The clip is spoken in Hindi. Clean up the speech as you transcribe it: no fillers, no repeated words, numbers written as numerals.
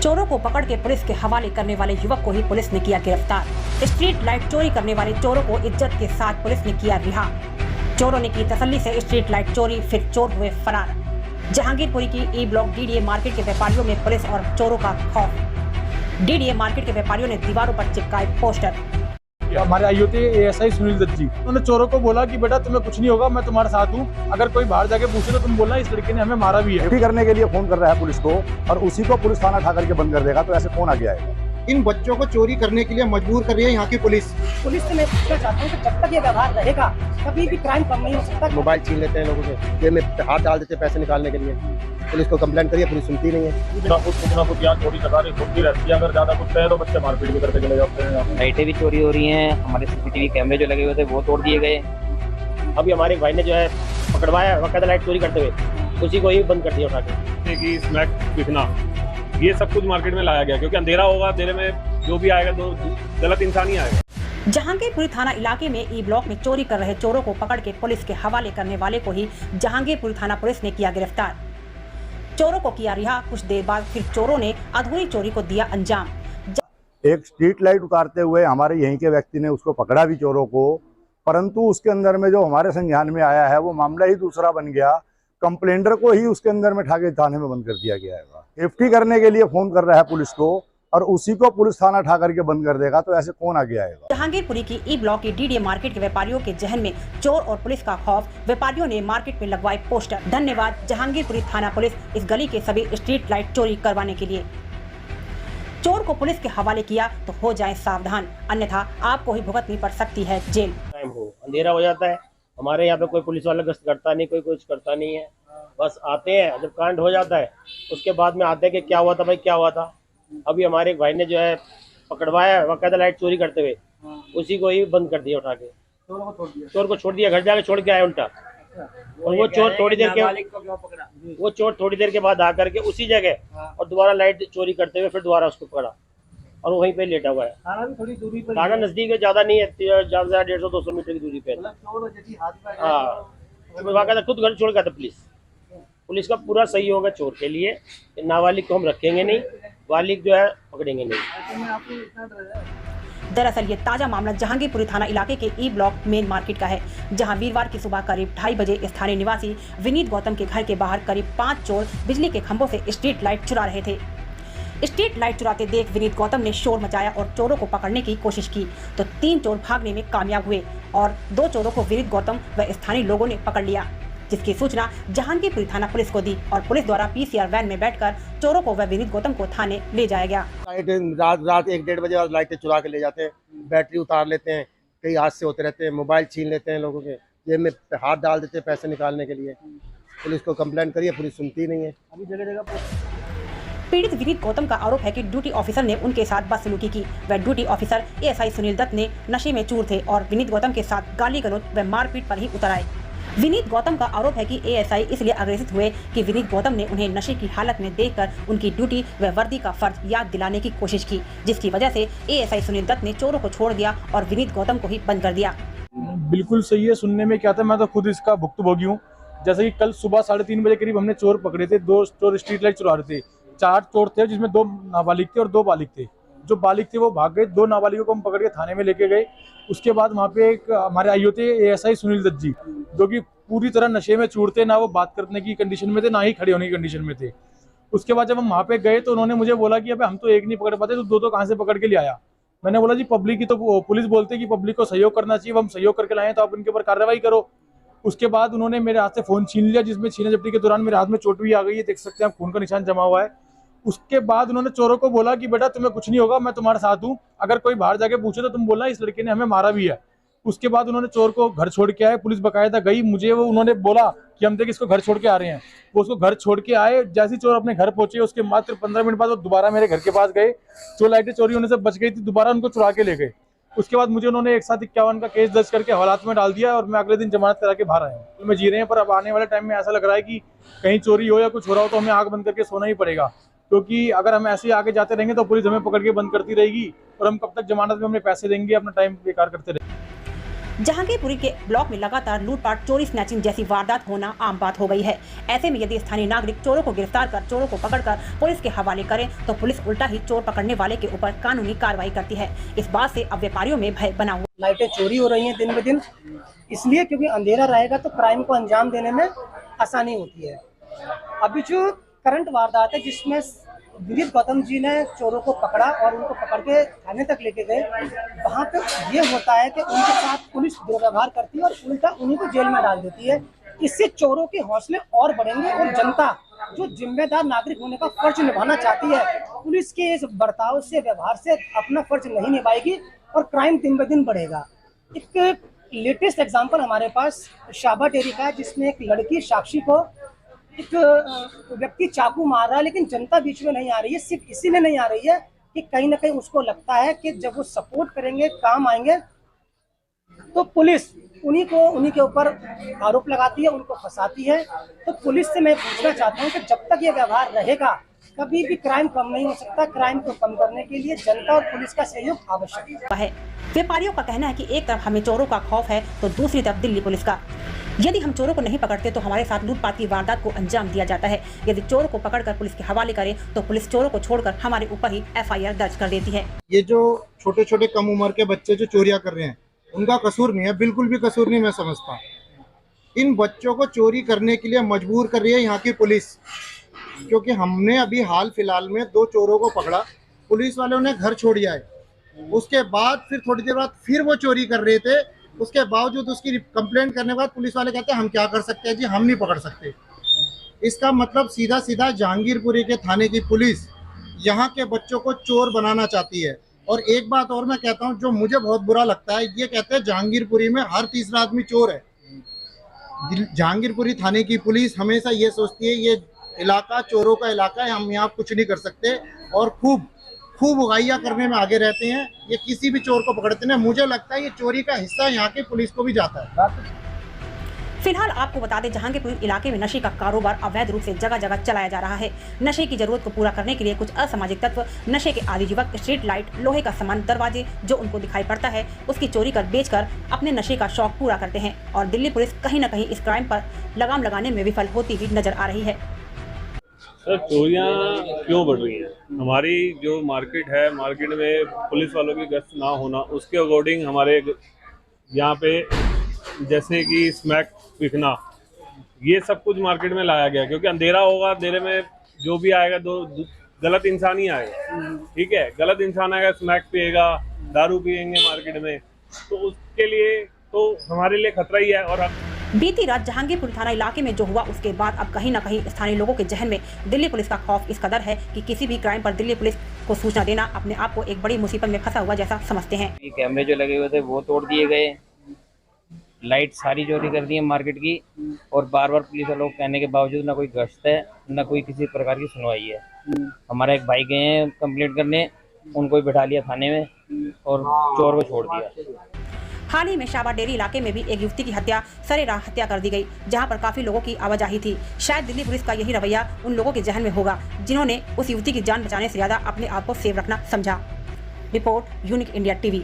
चोरों को पकड़ के पुलिस के हवाले करने वाले युवक को ही पुलिस ने किया गिरफ्तार। स्ट्रीट लाइट चोरी करने वाले चोरों को इज्जत के साथ पुलिस ने किया रिहा। चोरों ने की तसल्ली से स्ट्रीट लाइट चोरी, फिर चोर हुए फरार। जहांगीरपुरी की ई ब्लॉक डीडीए मार्केट के व्यापारियों में पुलिस और चोरों का खौफ। डीडीए मार्केट के व्यापारियों ने दीवारों पर चिपकाए पोस्टर। हमारे आईओ थे एएसआई सुनील दत्त जी, उन्होंने चोरों को बोला कि बेटा तुम्हें कुछ नहीं होगा, मैं तुम्हारे साथ हूँ, अगर कोई बाहर जाके पूछे तो तुम बोलना इस लड़के ने हमें मारा भी है। करने के लिए फोन कर रहा है पुलिस को और उसी को पुलिस थाना उठा करके बंद कर देगा, तो ऐसे कौन आगे आएगा। इन बच्चों को चोरी करने के लिए मजबूर कर रही है यहाँ की पुलिस से मैं पूछना चाहता हूँ कि जब तक ये व्यवहार रहेगा कभी भी क्राइम कम नहीं हो सकता। मोबाइल छीन लेते हैं लोगों से, जेब में हाथ डाल देते हैं पैसे निकालने के लिए। पुलिस को कंप्लेंट करिए, पुलिस सुनती नहीं है। कुछ यहाँ चोरी चकारी होती रहती है, अगर ज्यादा कुछ कहे तो बच्चे मारपीट भी करके चले जाते हैं। लाइटें भी चोरी हो रही हैं, हमारे सीसीटीवी कैमरे जो लगे हुए थे वो तोड़ दिए गए। अभी हमारे भाई ने जो है पकड़वाया वकायदा लाइट चोरी करते हुए, उसी को ही बंद कर दिया उठा के। स्नैक दिखना, ये सब कुछ मार्केट में लाया गया, क्योंकि अंधेरा होगा, अंधेरे में जो भी आएगा तो गलत इंसान ही आएगा। जहांगीरपुरी थाना इलाके में ई ब्लॉक में चोरी कर रहे चोरों को पकड़ के पुलिस के हवाले करने वाले को ही जहांगीरपुरी थाना पुलिस ने किया गिरफ्तार। चोरों को किया रिहा। कुछ देर बाद फिर चोरों ने अधूरी चोरी को दिया अंजाम। एक स्ट्रीट लाइट उतारते हुए हमारे यहीं के व्यक्ति ने उसको पकड़ा भी चोरों को, परंतु उसके अंदर में जो हमारे संज्ञान में आया है वो मामला ही दूसरा बन गया। कंप्लेंटर को ही उसके अंदर में ठाके थाने में बंद कर दिया गया है। सेफ्टी करने के लिए फोन कर रहा है पुलिस को और उसी को पुलिस थाना उठा करके बंद कर देगा, तो ऐसे कौन आगे आएगा। जहांगीरपुरी की ई ब्लॉक की डीडीए मार्केट के व्यापारियों के जहन में चोर और पुलिस का खौफ। व्यापारियों ने मार्केट में लगवाए पोस्टर। धन्यवाद जहांगीरपुरी थाना पुलिस इस गली के सभी स्ट्रीट लाइट चोरी करवाने के लिए। चोर को पुलिस के हवाले किया तो हो जाए सावधान, अन्यथा आपको ही भुगतनी पड़ सकती है जेल। टाइम हो, अंधेरा हो जाता है, हमारे यहाँ पे कोई पुलिस वाला गश्त करता नहीं, कोई कुछ करता नहीं है। बस आते हैं, जब कांड हो जाता है उसके बाद में आते हैं कि क्या हुआ था भाई, क्या हुआ था। अभी हमारे भाई ने जो है पकड़वाया वकायदा लाइट चोरी करते हुए, उसी को ही बंद कर दिया उठा के। चोर को छोड़ दिया, घर जाके छोड़ के आया उल्टा। और वो चोर थोड़ी देर के बाद आकर के उसी जगह और दोबारा लाइट चोरी करते हुए फिर दोबारा उसको पकड़ा और वहीं पे लेटा हुआ है। थाना नजदीक है, ज्यादा नहीं है, ज्यादा 150-200 मीटर की दूरी पे। हाँ, वकायदा खुद घर छोड़ गया था। पुलिस का पूरा सहयोग है चोर के लिए। नाबालिग को हम रखेंगे नहीं, बालिग जो है पकड़ेंगे नहीं। दरअसल ये ताजा मामला जहांगीरपुरी थाना इलाके के ई ब्लॉक मेन मार्केट का है, जहां वीरवार की सुबह करीब 2:30 बजे स्थानीय निवासी विनीत गौतम के घर के बाहर करीब 5 चोर बिजली के खंभों से स्ट्रीट लाइट चुरा रहे थे। स्ट्रीट लाइट चुराते देख विनीत गौतम ने शोर मचाया और चोरों को पकड़ने की कोशिश की तो 3 चोर भागने में कामयाब हुए और 2 चोरों को विनीत गौतम व स्थानीय लोगों ने पकड़ लिया, जिसकी सूचना जहांगीरपुरी थाना पुलिस को दी और पुलिस द्वारा पीसीआर वैन में बैठकर चोरों को व विनीत गौतम को थाने ले जाया गया। रात 1-1:30 बजे और लाइटें चुरा के ले जाते हैं, बैटरी उतार लेते हैं, कई हादसे होते रहते हैं, मोबाइल छीन लेते हैं लोगों के, जेब में हाथ डाल देते हैं पैसे निकालने के लिए। पुलिस को कंप्लेंट करिए, पुलिस सुनती नहीं है। अभी जगह पीड़ित विनीत गौतम का आरोप है कि ड्यूटी ऑफिसर ने उनके साथ बदसलूकी की। वह duty officer ASI Sunil Dutt ने नशे में चूर थे और विनीत गौतम के साथ गाली गलौज व मारपीट पर ही उतर आए। विनीत गौतम का आरोप है कि एएसआई इसलिए अग्रेसित हुए कि विनीत गौतम ने उन्हें नशे की हालत में देखकर उनकी ड्यूटी व वर्दी का फर्ज याद दिलाने की कोशिश की, जिसकी वजह से एएसआई सुनील दत्त ने चोरों को छोड़ दिया और विनीत गौतम को ही बंद कर दिया। बिल्कुल सही है, सुनने में क्या था, मैं तो खुद इसका भुक्तभोगी हूँ। जैसे कि कल सुबह 3:30 बजे करीब हमने चोर पकड़े थे। 2 चोर स्ट्रीट लाइट चुरा रहे थे। 4 चोर थे, जिसमें 2 नाबालिग थे और 2 बालिग थे। जो बालिग थे वो भाग गए, 2 नाबालिगों को हम पकड़ के थाने में लेके गए। उसके बाद वहाँ पे एक हमारे आईओ थे एएसआई सुनील दत्त जी, जो कि पूरी तरह नशे में चूर थे, ना वो बात करने की कंडीशन में थे, ना ही खड़े होने की कंडीशन में थे। उसके बाद जब हम वहाँ पे गए तो उन्होंने मुझे बोला कि अबे हम तो एक नहीं पकड़ पाते, तो 2 कहाँ से पकड़ के ले आया। मैंने बोला जी पब्लिक की तो पुलिस बोलते कि पब्लिक को सहयोग करना चाहिए, हम सहयोग करके लाए तो आप उनके ऊपर कार्रवाई करो। उसके बाद उन्होंने मेरे हाथ से फोन छीन लिया, जिसमें छीना झपटी के दौरान मेरे हाथ में चोट भी आ गई है, देख सकते हैं खून का निशान जमा हुआ है। उसके बाद उन्होंने चोरों को बोला कि बेटा तुम्हें कुछ नहीं होगा, मैं तुम्हारे साथ हूँ, अगर कोई बाहर जाके पूछे तो तुम बोलना इस लड़के ने हमें मारा भी है। उसके बाद उन्होंने चोर को घर छोड़ के आए, पुलिस बकायदा गई। मुझे वो उन्होंने बोला कि हम देख इसको घर छोड़ के आ रहे हैं, वो उसको घर छोड़ के आए। जैसे ही चोर अपने घर पहुंचे उसके मात्र 15 मिनट बाद वो दोबारा मेरे घर के पास गए। जो लाइटें चोरी होने से बच गई थी दोबारा उनको चुरा के ले गए। उसके बाद मुझे उन्होंने 151 का केस दर्ज करके हवालात में डाल दिया और मैं अगले दिन जमानत करा के बाहर आया हूँ। मैं जी रहे हैं, पर अब आने वाले टाइम में ऐसा लग रहा है कि कहीं चोरी हो या कुछ हो रहा हो तो हमें आंख बंद करके सोना ही पड़ेगा, क्योंकि अगर हम ऐसे ही आगे जाते रहेंगे तो पुलिस हमें पकड़ के बंद करती रहेगी और हम कब तक जमानत में अपने पैसे देंगे, अपना टाइम बेकार करते रहेंगे। जहांगीरपुरी के ब्लॉक में लगातार लूटपाट, चोरी, स्नैचिंग जैसी वारदात होना आम बात हो गई है। ऐसे में यदि स्थानीय नागरिक चोरों को गिरफ्तार कर चोरों को पकड़कर पुलिस के हवाले करें तो पुलिस उल्टा ही चोर पकड़ने वाले के ऊपर कानूनी कार्रवाई करती है। इस बात से अब व्यापारियों में भय बना हुआ। लाइटें चोरी हो रही हैं दिन ब दिन, इसलिए क्योंकि अंधेरा रहेगा तो क्राइम को अंजाम देने में आसानी होती है। अभी जो करंट वारदात है जिसमें विनीत गौतम जी ने चोरों को पकड़ा और उनको पकड़ के थाने तक लेके गए, वहाँ पे ये होता है कि उनके साथ पुलिस दुर्व्यवहार करती है और उल्टा उन्हीं को जेल में डाल देती है। इससे चोरों के हौसले और बढ़ेंगे और जनता जो जिम्मेदार नागरिक होने का फर्ज निभाना चाहती है, पुलिस के इस बर्ताव से, व्यवहार से अपना फर्ज नहीं निभाएगी और क्राइम दिन ब दिन बढ़ेगा। एक लेटेस्ट एग्जाम्पल हमारे पास शाबा डेयरी का है, जिसमें एक लड़की साक्षी को एक व्यक्ति चाकू मार रहा है, लेकिन जनता बीच में नहीं आ रही है। सिर्फ इसीलिए नहीं आ रही है कि कहीं ना कहीं उसको लगता है कि जब वो सपोर्ट करेंगे, काम आएंगे, तो पुलिस उन्हीं के ऊपर आरोप लगाती है, उनको फंसाती है। तो पुलिस से मैं पूछना चाहता हूँ कि जब तक ये व्यवहार रहेगा कभी भी क्राइम कम नहीं हो सकता। क्राइम को कम करने के लिए जनता और पुलिस का सहयोग आवश्यक है। व्यापारियों का कहना है कि एक तरफ हमें चोरों का खौफ है तो दूसरी तरफ दिल्ली पुलिस का। यदि हम चोरों को नहीं पकड़ते तो हमारे साथ लूटपाट की वारदात को अंजाम दिया जाता है। यदि चोरों को पकड़कर पुलिस के हवाले करें तो पुलिस चोरों को छोड़कर हमारे ऊपर ही FIR दर्ज कर देती है। ये जो छोटे छोटे कम उम्र के बच्चे जो चोरियां कर रहे हैं, उनका कसूर नहीं है, बिल्कुल भी कसूर नहीं मैं समझता। इन बच्चों को चोरी करने के लिए मजबूर कर रही है यहाँ की पुलिस, क्योंकि हमने अभी हाल फिलहाल में 2 चोरों को पकड़ा, पुलिस वालों ने घर छोड़ दिया है। उसके बाद फिर थोड़ी देर बाद फिर वो चोरी कर रहे थे, उसके बावजूद उसकी कंप्लेंट करने के बाद पुलिस वाले कहते हैं हम क्या कर सकते हैं जी, हम नहीं पकड़ सकते। इसका मतलब सीधा सीधा जहांगीरपुरी के थाने की पुलिस यहाँ के बच्चों को चोर बनाना चाहती है। और एक बात और मैं कहता हूँ जो मुझे बहुत बुरा लगता है, ये कहते हैं जहांगीरपुरी में हर तीसरा आदमी चोर है। जहांगीरपुरी थाने की पुलिस हमेशा ये सोचती है ये इलाका चोरों का इलाका है, हम यहाँ कुछ नहीं कर सकते, और खूब उगाइया करने में आगे रहते हैं। ये किसी भी चोर को पकड़ते हैं। मुझे लगता है ये चोरी का हिस्सा यहाँ की पुलिस को भी जाता है। फिलहाल आपको बता दें, जहांगीरपुर इलाके में नशे का कारोबार अवैध रूप से जगह जगह चलाया जा रहा है। नशे की जरूरत को पूरा करने के लिए कुछ असामाजिक तत्व नशे के आदी युवक स्ट्रीट लाइट, लोहे का सामान, दरवाजे जो उनको दिखाई पड़ता है उसकी चोरी कर बेचकर अपने नशे का शौक पूरा करते हैं। और दिल्ली पुलिस कहीं न कहीं इस क्राइम पर लगाम लगाने में विफल होती हुई नजर आ रही है। सर, चोरियाँ क्यों बढ़ रही हैं? हमारी जो मार्केट है, मार्केट में पुलिस वालों की गश्त ना होना, उसके अकॉर्डिंग हमारे यहाँ पे जैसे कि स्मैक बिकना, ये सब कुछ मार्केट में लाया गया, क्योंकि अंधेरा होगा, अंधेरे में जो भी आएगा गलत इंसान ही आएगा। ठीक है, गलत इंसान आएगा, स्मैक पिएगा, दारू पिएंगे मार्केट में, तो उसके लिए तो हमारे लिए खतरा ही है। और बीती रात जहांगीरपुर थाना इलाके में जो हुआ उसके बाद अब कहीं न कहीं स्थानीय लोगों के जहन में दिल्ली पुलिस का खौफ इस कदर है कि किसी भी क्राइम पर दिल्ली पुलिस को सूचना देना अपने आप को एक बड़ी मुसीबत में फंसा हुआ जैसा समझते हैं। ये कैमरे जो लगे हुए थे वो तोड़ दिए गए, लाइट सारी चोरी कर दी है मार्केट की, और बार बार पुलिस वालों को कहने के बावजूद ना कोई गश्त है, ना कोई किसी प्रकार की सुनवाई है। हमारा एक भाई गए हैं कंप्लेंट करने, उनको बिठा लिया थाने में और चोर को छोड़ दिया। हाल ही में शाबा डेयरी इलाके में भी एक युवती की हत्या सरेराह हत्या कर दी गई, जहां पर काफी लोगों की आवाजाही थी। शायद दिल्ली पुलिस का यही रवैया उन लोगों के जहन में होगा जिन्होंने उस युवती की जान बचाने से ज्यादा अपने आप को सेव रखना समझा। Report unique India TV।